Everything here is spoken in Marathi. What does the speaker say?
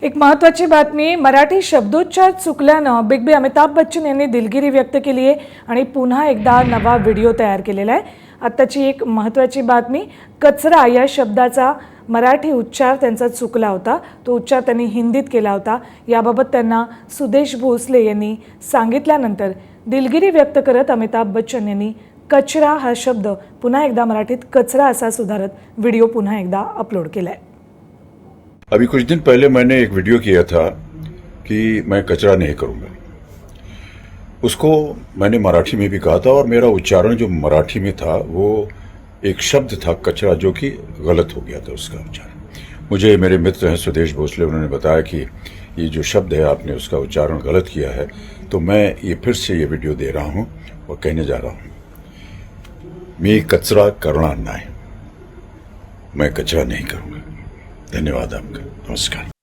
एक महत्त्वाची बातमी, मराठी शब्दोच्चार चुकल्यानं बिग बी अमिताभ बच्चन यांनी दिलगिरी व्यक्त केली आहे आणि पुन्हा एकदा नवा व्हिडिओ तयार केलेला आहे. आत्ताची एक महत्त्वाची बातमी, कचरा या शब्दाचा मराठी उच्चार त्यांचा चुकला होता. तो उच्चार त्यांनी हिंदीत केला होता. याबाबत त्यांना सुदेश भोसले यांनी सांगितल्यानंतर दिलगिरी व्यक्त करत अमिताभ बच्चन यांनी कचरा हा शब्द पुन्हा एकदा मराठीत कचरा असा सुधारत व्हिडिओ पुन्हा एकदा अपलोड केला आहे. अभी कुछ दिन पहले मैंने एक वीडियो किया था कि मैं कचरा नहीं करूंगा. उसको मैंने मराठी में भी कहा था और मेरा उच्चारण जो मराठी में था वो एक शब्द था कचरा, जो कि गलत हो गया था उसका उच्चारण. मुझे मेरे मित्र हैं सुदेश भोसले, उन्होंने बताया कि ये जो शब्द है आपने उसका उच्चारण गलत किया है, तो मैं ये फिर से ये वीडियो दे रहा हूँ और कहने जा रहा हूँ, मैं कचरा करना नहीं, मैं कचरा नहीं करूँगा. धन्यवाद आपका. नमस्कार.